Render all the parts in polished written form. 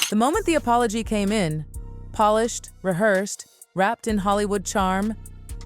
The moment the apology came in, polished, rehearsed, wrapped in Hollywood charm,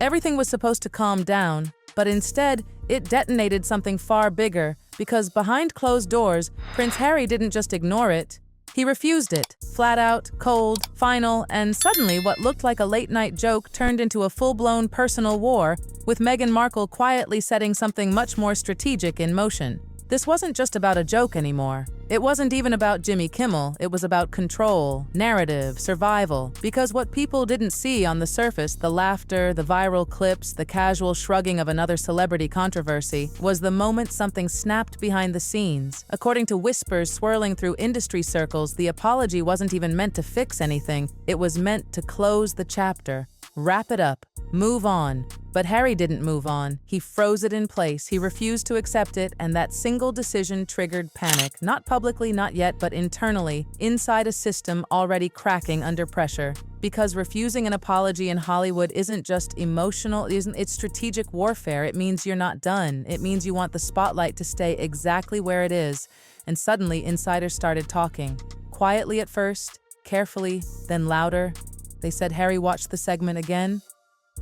everything was supposed to calm down, but instead, it detonated something far bigger, because behind closed doors, Prince Harry didn't just ignore it. He refused it, flat out, cold, final, and suddenly what looked like a late-night joke turned into a full-blown personal war, with Meghan Markle quietly setting something much more strategic in motion. This wasn't just about a joke anymore. It wasn't even about Jimmy Kimmel, it was about control, narrative, survival, because what people didn't see on the surface, the laughter, the viral clips, the casual shrugging of another celebrity controversy, was the moment something snapped behind the scenes. According to whispers swirling through industry circles, the apology wasn't even meant to fix anything, it was meant to close the chapter. Wrap it up. Move on. But Harry didn't move on. He froze it in place. He refused to accept it, and that single decision triggered panic. Not publicly, not yet, but internally, inside a system already cracking under pressure. Because refusing an apology in Hollywood isn't just emotional, it's strategic warfare. It means you're not done. It means you want the spotlight to stay exactly where it is. And suddenly, insiders started talking. Quietly at first, carefully, then louder. They said Harry watched the segment again,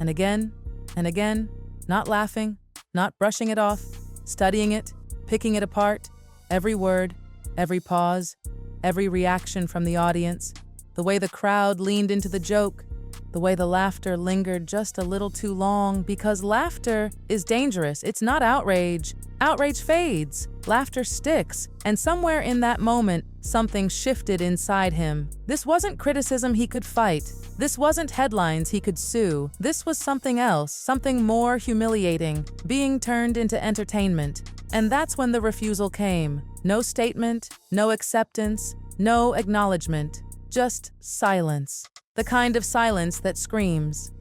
and again, and again, not laughing, not brushing it off, studying it, picking it apart, every word, every pause, every reaction from the audience, the way the crowd leaned into the joke, the way the laughter lingered just a little too long, because laughter is dangerous. It's not outrage. Outrage fades. Laughter sticks. And somewhere in that moment, something shifted inside him. This wasn't criticism he could fight. This wasn't headlines he could sue. This was something else, something more humiliating, being turned into entertainment. And that's when the refusal came. No statement, no acceptance, no acknowledgement, just silence. The kind of silence that screams.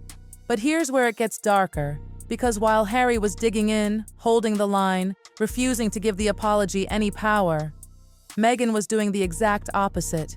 But here's where it gets darker, because while Harry was digging in, holding the line, refusing to give the apology any power, Meghan was doing the exact opposite.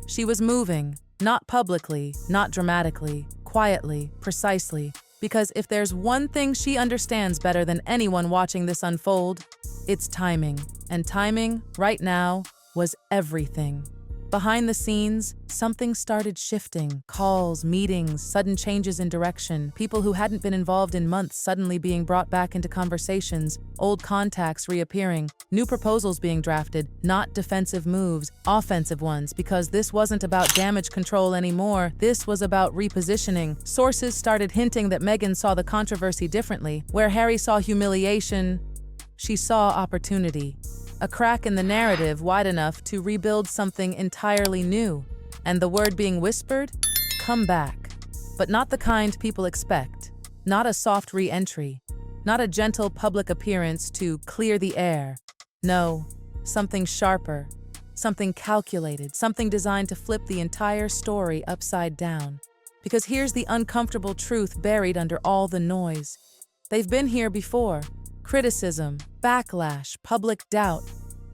She was moving, not publicly, not dramatically, quietly, precisely, because if there's one thing she understands better than anyone watching this unfold, it's timing. And timing, right now, was everything. Behind the scenes, something started shifting. Calls, meetings, sudden changes in direction, people who hadn't been involved in months suddenly being brought back into conversations, old contacts reappearing, new proposals being drafted, not defensive moves, offensive ones, because this wasn't about damage control anymore, this was about repositioning. Sources started hinting that Meghan saw the controversy differently. Where Harry saw humiliation, she saw opportunity. A crack in the narrative wide enough to rebuild something entirely new. And the word being whispered? Come back. But not the kind people expect. Not a soft re-entry. Not a gentle public appearance to clear the air. No, something sharper. Something calculated. Something designed to flip the entire story upside down. Because here's the uncomfortable truth buried under all the noise. They've been here before. Criticism, backlash, public doubt,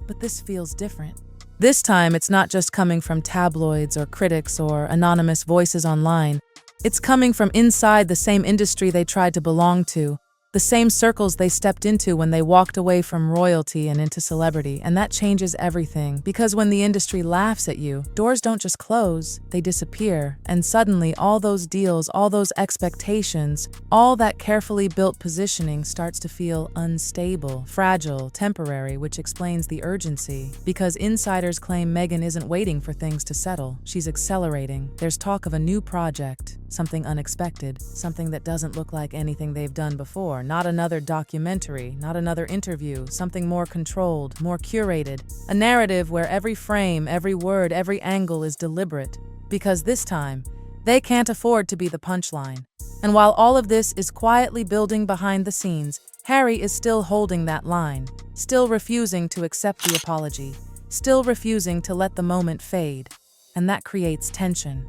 but this feels different. This time, it's not just coming from tabloids or critics or anonymous voices online. It's coming from inside the same industry they tried to belong to, the same circles they stepped into when they walked away from royalty and into celebrity, and that changes everything. Because when the industry laughs at you, doors don't just close, they disappear. And suddenly, all those deals, all those expectations, all that carefully built positioning starts to feel unstable, fragile, temporary, which explains the urgency. Because insiders claim Meghan isn't waiting for things to settle, she's accelerating. There's talk of a new project, something unexpected, something that doesn't look like anything they've done before. Not another documentary, not another interview, something more controlled, more curated. A narrative where every frame, every word, every angle is deliberate. Because this time, they can't afford to be the punchline. And while all of this is quietly building behind the scenes, Harry is still holding that line, still refusing to accept the apology, still refusing to let the moment fade. And that creates tension.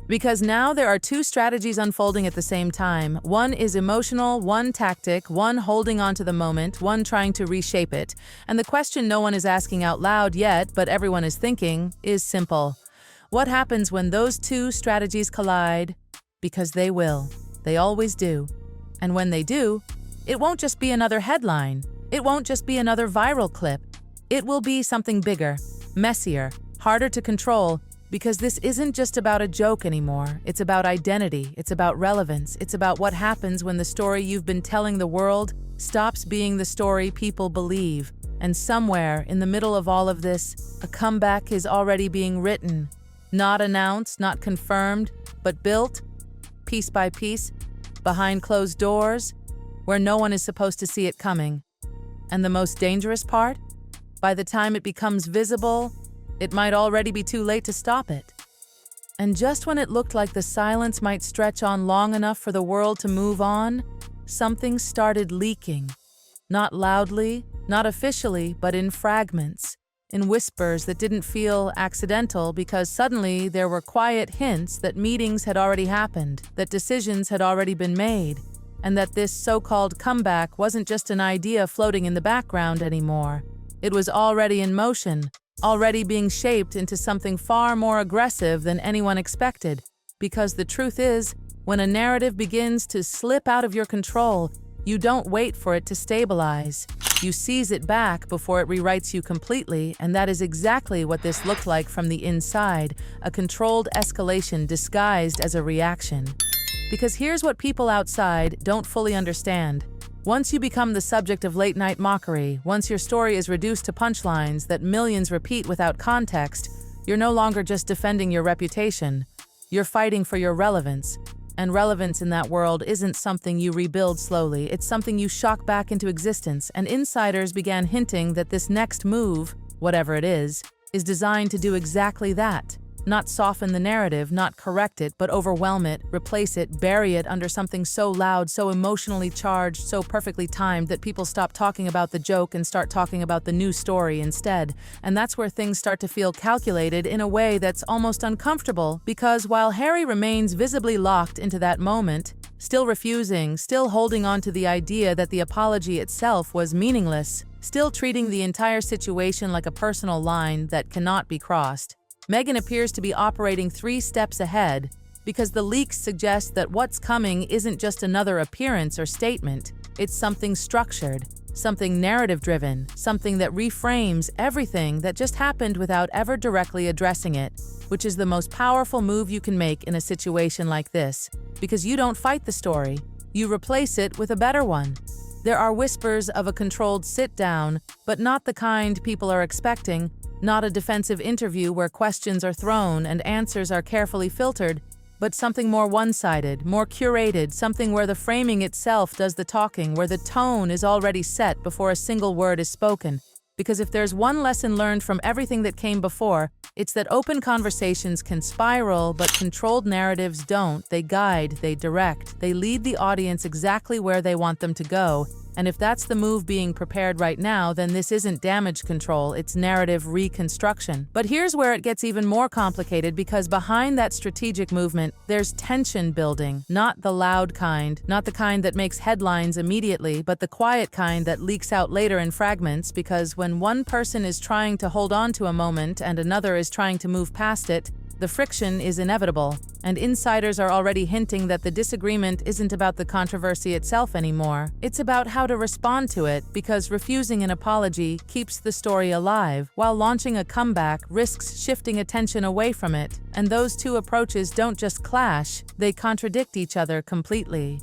Because now there are two strategies unfolding at the same time. One is emotional, one tactic, one holding on to the moment, one trying to reshape it. And the question no one is asking out loud yet, but everyone is thinking, is simple. What happens when those two strategies collide? Because they will. They always do. And when they do, it won't just be another headline. It won't just be another viral clip. It will be something bigger, messier, harder to control, because this isn't just about a joke anymore. It's about identity, it's about relevance, it's about what happens when the story you've been telling the world stops being the story people believe. And somewhere in the middle of all of this, a comeback is already being written. Not announced, not confirmed, but built, piece by piece, behind closed doors, where no one is supposed to see it coming. And the most dangerous part? By the time it becomes visible, it might already be too late to stop it. And just when it looked like the silence might stretch on long enough for the world to move on, something started leaking. Not loudly, not officially, but in fragments, in whispers that didn't feel accidental because suddenly there were quiet hints that meetings had already happened, that decisions had already been made, and that this so-called comeback wasn't just an idea floating in the background anymore. It was already in motion, already being shaped into something far more aggressive than anyone expected. Because the truth is, when a narrative begins to slip out of your control, you don't wait for it to stabilize. You seize it back before it rewrites you completely, and that is exactly what this looked like from the inside, a controlled escalation disguised as a reaction. Because here's what people outside don't fully understand. Once you become the subject of late-night mockery, once your story is reduced to punchlines that millions repeat without context, you're no longer just defending your reputation. You're fighting for your relevance. And relevance in that world isn't something you rebuild slowly, it's something you shock back into existence, and insiders began hinting that this next move, whatever it is designed to do exactly that. Not soften the narrative, not correct it, but overwhelm it, replace it, bury it under something so loud, so emotionally charged, so perfectly timed that people stop talking about the joke and start talking about the new story instead. And that's where things start to feel calculated in a way that's almost uncomfortable, because while Harry remains visibly locked into that moment, still refusing, still holding on to the idea that the apology itself was meaningless, still treating the entire situation like a personal line that cannot be crossed, Meghan appears to be operating 3 steps ahead, because the leaks suggest that what's coming isn't just another appearance or statement, it's something structured, something narrative-driven, something that reframes everything that just happened without ever directly addressing it, which is the most powerful move you can make in a situation like this, because you don't fight the story, you replace it with a better one. There are whispers of a controlled sit-down, but not the kind people are expecting. Not a defensive interview where questions are thrown and answers are carefully filtered, but something more one-sided, more curated, something where the framing itself does the talking, where the tone is already set before a single word is spoken. Because if there's one lesson learned from everything that came before, it's that open conversations can spiral, but controlled narratives don't. They guide, they direct, they lead the audience exactly where they want them to go. And if that's the move being prepared right now, then this isn't damage control, it's narrative reconstruction. But here's where it gets even more complicated, because behind that strategic movement, there's tension building. Not the loud kind, not the kind that makes headlines immediately, but the quiet kind that leaks out later in fragments, because when one person is trying to hold on to a moment and another is trying to move past it, the friction is inevitable, and insiders are already hinting that the disagreement isn't about the controversy itself anymore. It's about how to respond to it, because refusing an apology keeps the story alive, while launching a comeback risks shifting attention away from it. And those two approaches don't just clash, they contradict each other completely.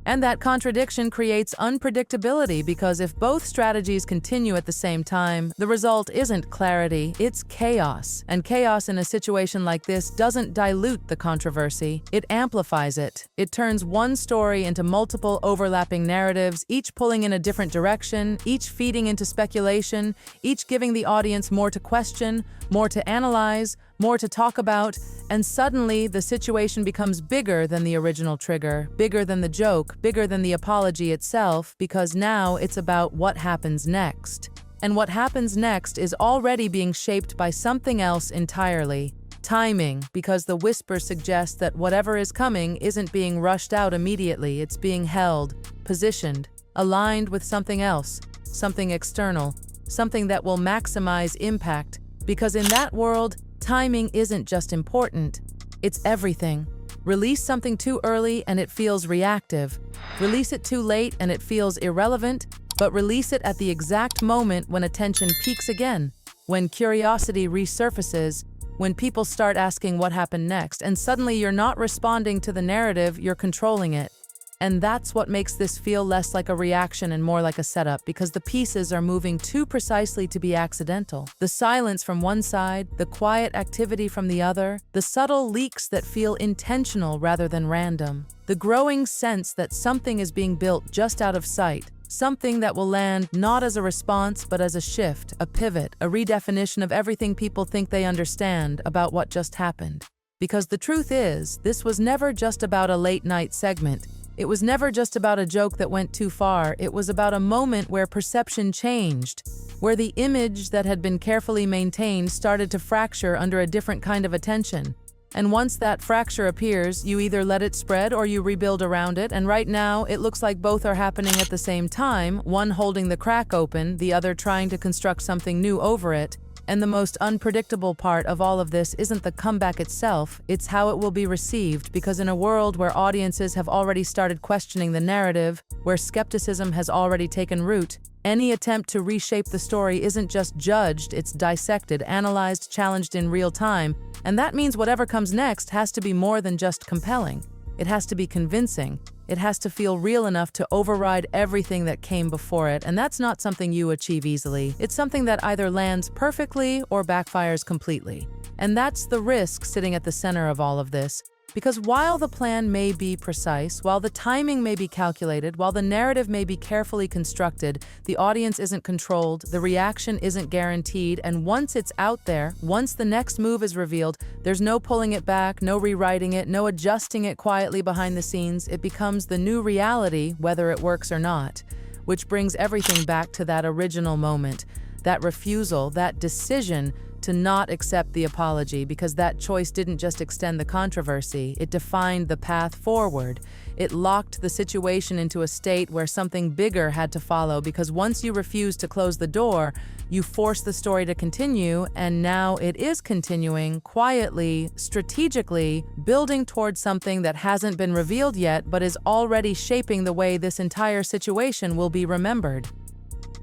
And that contradiction creates unpredictability, because if both strategies continue at the same time, the result isn't clarity, it's chaos. And chaos in a situation like this doesn't dilute the controversy, it amplifies it. It turns one story into multiple overlapping narratives, each pulling in a different direction, each feeding into speculation, each giving the audience more to question, more to analyze, more to talk about, and suddenly the situation becomes bigger than the original trigger, bigger than the joke, bigger than the apology itself, because now it's about what happens next. And what happens next is already being shaped by something else entirely. Timing, because the whisper suggests that whatever is coming isn't being rushed out immediately, it's being held, positioned, aligned with something else, something external, something that will maximize impact, because in that world, timing isn't just important, it's everything. Release something too early and it feels reactive. Release it too late and it feels irrelevant, but release it at the exact moment when attention peaks again, when curiosity resurfaces, when people start asking what happened next, and suddenly you're not responding to the narrative, you're controlling it. And that's what makes this feel less like a reaction and more like a setup, because the pieces are moving too precisely to be accidental. The silence from one side, the quiet activity from the other, the subtle leaks that feel intentional rather than random, the growing sense that something is being built just out of sight, something that will land not as a response but as a shift, a pivot, a redefinition of everything people think they understand about what just happened. Because the truth is, this was never just about a late-night segment. It was never just about a joke that went too far. It was about a moment where perception changed, where the image that had been carefully maintained started to fracture under a different kind of attention. And once that fracture appears, you either let it spread or you rebuild around it, and right now it looks like both are happening at the same time, one holding the crack open, the other trying to construct something new over it. And the most unpredictable part of all of this isn't the comeback itself, it's how it will be received, because in a world where audiences have already started questioning the narrative, where skepticism has already taken root, any attempt to reshape the story isn't just judged, it's dissected, analyzed, challenged in real time, and that means whatever comes next has to be more than just compelling. It has to be convincing. It has to feel real enough to override everything that came before it, and that's not something you achieve easily. It's something that either lands perfectly or backfires completely. And that's the risk sitting at the center of all of this. Because while the plan may be precise, while the timing may be calculated, while the narrative may be carefully constructed, the audience isn't controlled, the reaction isn't guaranteed, and once it's out there, once the next move is revealed, there's no pulling it back, no rewriting it, no adjusting it quietly behind the scenes. It becomes the new reality, whether it works or not, which brings everything back to that original moment, that refusal, that decision to not accept the apology, because that choice didn't just extend the controversy, it defined the path forward. It locked the situation into a state where something bigger had to follow, because once you refuse to close the door, you force the story to continue, and now it is continuing, quietly, strategically, building towards something that hasn't been revealed yet, but is already shaping the way this entire situation will be remembered.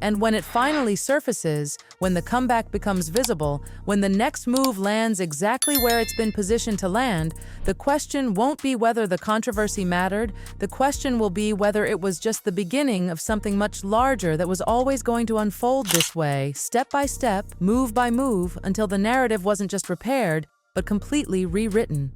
And when it finally surfaces, when the comeback becomes visible, when the next move lands exactly where it's been positioned to land, the question won't be whether the controversy mattered. The question will be whether it was just the beginning of something much larger that was always going to unfold this way, step by step, move by move, until the narrative wasn't just repaired, but completely rewritten.